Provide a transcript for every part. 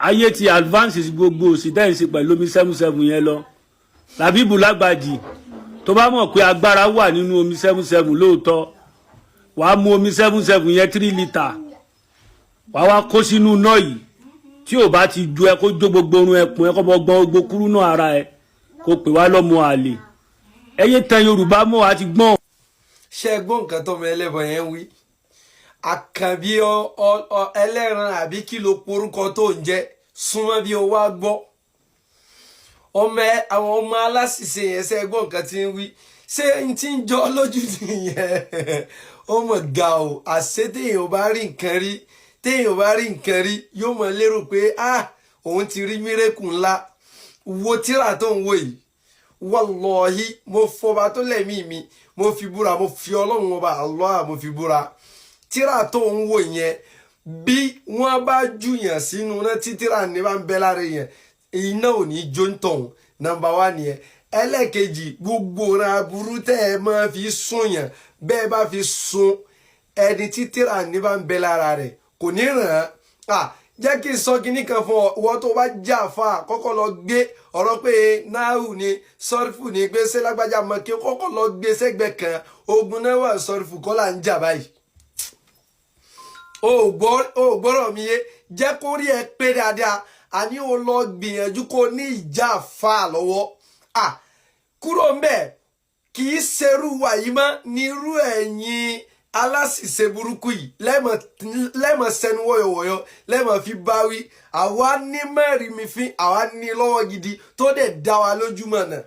ayé ti advance gbogbo òsì tẹ́yìn sí pẹ̀lú omi 77 yẹn lọ Làbíbù Lágbàjì tó bá mọ̀ pé agbára wà nínú omi 77 lóòótọ́ wàá mu omi 77 yẹn 3 litre wàá wá kó sínú náà yìí tí ò bá ti ju ẹ kó jó gbogbo orun ẹkùn ẹ kó bọ gbọ́n gbogbo kúrú náà ara ẹ kó pè wá lọ́mọ àlè ẹyẹ tan Yorùbá mọ́ àti gbọ́n. ṣé ẹ gbọ́ nǹkan tọ́mọ ẹlẹ́bọ yẹn wí àkànbí ẹlẹ́ran àbí kí ló porúkọ tó ń jẹ́ súnmọ́ bí o wá gbọ́ àwọn ọmọ aláṣìṣe yẹn ṣe gbọ́ nǹkan tí ń wí ṣé n ti ń jọ lójú nìyẹn ó mọ̀ ga o àṣé téèyàn bá rí nǹkan rí yóò mọ̀ lérò pé òun ti rí mírèkù ńlá wo tíra tó ń wò yìí wallahi mo fọba tó lẹ́mí mi mo fi búra mo fi ọlọ́run ọba Allah mo fi búra tíra tó ń wò yẹn bí wọ́n bá júyàn sínú náà tí tíra ní bá ń bẹ lára yẹn iná ò ní jó ń tọ̀hún nọ́mbà 1 nìyẹn ẹlẹ́ẹ̀kejì gbogbo ra aburú tẹ́ ẹ máa fi sún yàn bẹ́ẹ̀ bá fi sun ẹni tí tíra ní bá ń bẹ lára rẹ̀ kò ní ràn án jẹ́ kí n sọ kinní kan fún ọ ìwọ tó bá jà fa kọ́kọ́ lọ gbé ọ̀rọ̀ pé náhù ni sọ́rífù ni pé ṣé lágbájá mọ̀ kí kọ́kọ́ lọ gbé sẹ́gbẹ̀ẹ́ kan ogun náà wà sọ́rífù kọ́ là ń jà báyìí o gbọ́rọ̀ mi yé jẹ́ kó rí ẹ pé dáadáa àní o lọ gbìyànjú kó ní ìjà fa lọ́wọ́ kúrò ń bẹ̀ kì í ṣerú wàyí mọ́ nírú ẹ̀yìn aláṣìṣe burúkú yìí lẹ́mọ̀ sẹ́nu wọ́yọ̀wọ́yọ̀ lẹ́mọ̀ fi báwí àwa ní mẹ́rin mi fi àwa ní lọ́wọ́ gidi tó dẹ̀ dá wa lójúmọ̀ náà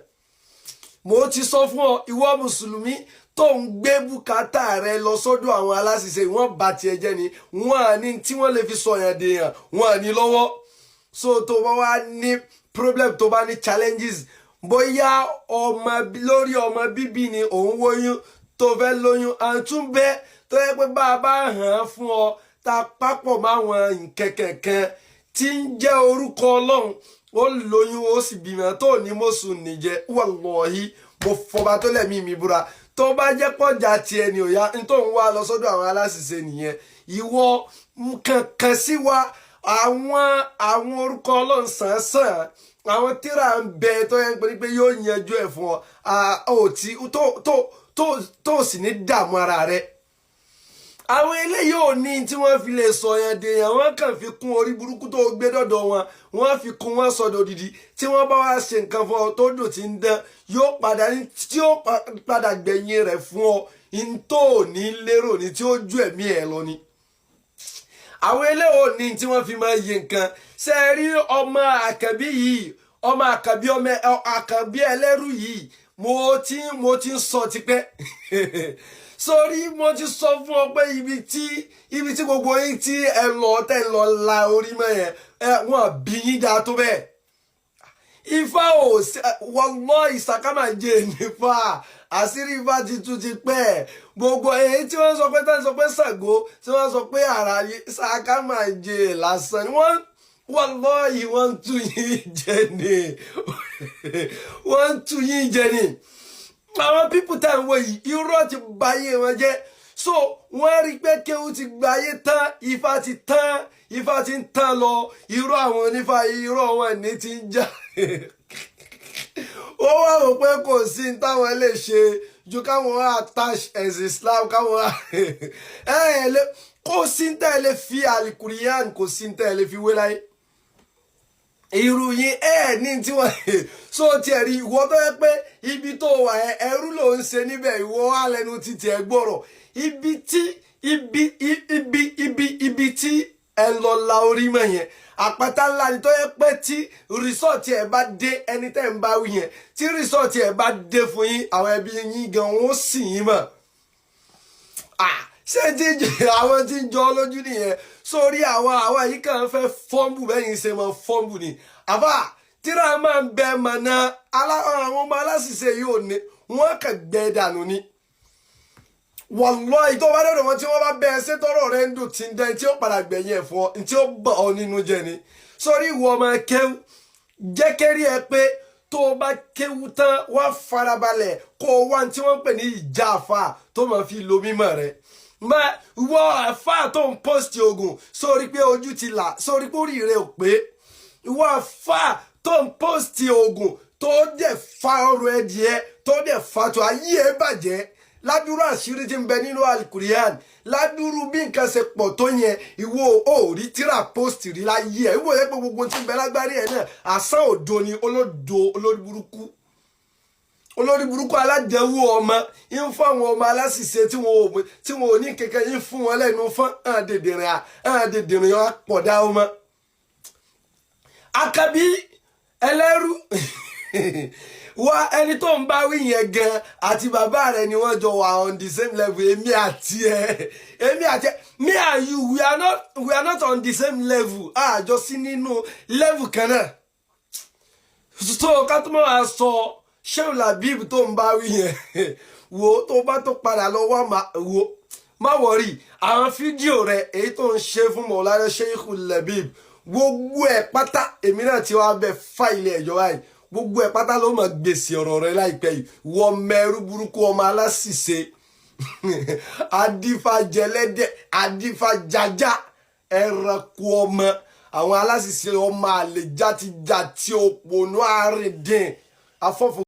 mo ti sọ fún ọ ìwọ mùsùlùmí tó ń gbé bùkátà rẹ lọ sọ́dọ̀ àwọn aláṣìṣe wọ́n bá tiẹ̀ jẹ́ ni wọ́n á ní tí wọ́n lè fi sọ̀yàn dèèyàn wọ́n á ní lọ́wọ́ so tó bá wá ní problem tó bá ní challenges bóyá lórí ọmọ bíbí ni òun wóyún tó fẹ́ lóyún àtúnbẹ́ tó yẹ pé bá a bá hàn án fún ọ ta papọ̀ máwọn nkẹ̀kẹ̀kan tí ń jẹ́ orúkọ ọlọ́run ó lóyún ó sì bímọ tó ní mọ́sùn nìjẹ́ wallahi mo fọba tó lẹ́mí mi búra tó bá jẹ́ pọ̀jà tiẹ̀ ni ò yá n tó ń wá lọ sọ́dọ̀ àwọn aláṣìṣe nìyẹn ìwọ kankan sí wa àwọn orúkọ ọlọ́run sàn àwọn tíra ń bẹ tó yẹ pé yóò yanjú ẹ̀ fún ọ tó sì ní dààmú ara rẹ àwọn eléyìí ò ní tí wọ́n fi lè sọ yẹn dèèyàn wọ́n kàn fi kún orí burúkú tó gbé dọ̀dọ̀ wọn wọ́n fi kún wọn sọ̀dọ̀ òdìdí tí wọ́n bá wá ṣe nǹkan fún ọ tó dùn tí ń dán yóò padà gbẹ̀yìn rẹ̀ fún ọ n tó ní lérò ní tí ó ju ẹ̀mí ẹ̀ lọ ni àwọn eléyìí ò ní tí wọ́n fi máa yẹ nǹkan ṣe rí ọmọ àkàbí yìí ọmọ àkàbí ẹlẹ́rú yìí mo ti ń sọ tipẹ́ sórí mo ti sọ fún ọ pé ibi tí gbogbo yín tí ẹ lọ la orí mọ́ yẹn wọ́n bí yín dáa tó bẹ́ẹ̀ ifá ò wallahi ìsàkámàjẹ nípa àṣírí ifá ti tún ti pẹ́ gbogbo èyí tí wọ́n sọ pé Ṣàngó tí wọ́n sọ pé àrà ìsàkámàjẹ lásán ni wallahi wọ́n tú yín jẹ ni wọ́n tú yín jẹ ni àwọn pípù tá à ń wò yìí irọ́ ti báyé wọn jẹ́ so wọ́n rí pé kéwù ti gbáyé tán ifá ti ń tán lọ irọ́ àwọn onífá irọ́ wọn ní ti ń jà ó wá wò pé kò sí táwọn lè ṣe ju káwọn attach as Islam káwọn kò sí tá ẹ lè fi alikuriyan kò sí tá ẹ lè fi wé láyé irú yín ní tí wọ́n so tiẹ̀ rí ìwọ tó yẹ pé ibi tó wà ẹrú ló ń ṣe níbẹ̀ ìwọ wà lẹ́nu títí ẹ gbọ́rọ̀ ibi tí ẹ lọ la orí mọ̀ yẹn àpáta ńlá ni tó yẹ pé tí rìsọ́ọ̀tì ẹ bá dé ẹni tẹ́ ń bá wí yẹn tí rìsọ́ọ̀tì ẹ bá dé fún yín àwọn ẹbí yín gan wọ́n sì yín mọ̀ ṣé àwọn tí ń jọ lójú nìyẹn sórí àwa yìí kàn fẹ́ fọ́ǹbù bẹ́yìn ṣe mọ́ fọ́ǹbù ni àbá tíra máa ń bẹ mọ̀nà àwọn ọmọ aláṣìṣe yìí ò ní wọ́n kàn gbẹ dànù ni wallahi tó bá dọ̀dọ̀ wọn tí wọ́n bá bẹ ẹsẹ̀ tọrọ rẹ ń dùn tí ń dẹ́ tí ó padà gbẹ̀yìn ẹ̀fọ́ tí ó bà ọ́ nínú jẹ ni sórí ìwọ ọmọ kéwù jẹ́kẹ́rí ẹ pé tó o bá kéwù tán wá farabalẹ̀ kó o wá tí wọ́n pè ní ìjà àfà tó máa fi lo mímọ̀ rẹ̀ wọ àfà tó ń post ogun sórí pé ojú ti là sórí pé orí rẹ ò pé ìwọ àfà tó ń pọ́stì oògùn tó dẹ̀ fa ọrọ̀ ẹ̀dìẹ tó dẹ̀ fa tó ayé ẹ̀ bàjẹ́ ládùúrú àṣírí tí ń bẹ nínú alikurian ládùúrú bí nǹkan ṣe pọ̀ tó yẹn ìwọ ò rí tíra post rí láyé ẹ̀ ìwọ yẹ pé gbogbo tí ń bẹ lágbárí ẹ̀ náà àsán òdo ni olórí burúkú aládẹ̀wò ọmọ ń fún àwọn ọmọ aláṣìṣe tí wọn ò ní kẹ̀kẹ́ ń fún wọn lẹ́nu fún àdèdèrìn àpọ̀dá ọmọ. Àkàbí ẹlẹ́rú wá ẹni tó ń bá wí yẹn gan àti bàbá rẹ ni wọ́n jọ wà on the same level èmi àti ẹ me and you we are not on the same level àjọ sí nínú level kan náà. So ká tó máa sọ Sheikh Labib tó ń bá wí yẹn wo tó bá tó padà lọ wá má wọrí àwọn fídíò rẹ èyí tó ń ṣe fún Mawlana Sheikh Labib gbogbo ẹ̀ pátá èmi náà ti wá bẹ fáìlì ẹjọ́ báyìí gbogbo ẹ̀ pátá ló máa gbèsè ọ̀rọ̀ rẹ láìpẹ́ yìí wọ́n mẹ́rú burúkú ọmọ aláṣìṣe adífàjẹlẹ́dẹ̀ adífàjájá ẹranko ọmọ àwọn aláṣìṣe ọmọ àlè játijàti òpònú àrídìn afọ́fún.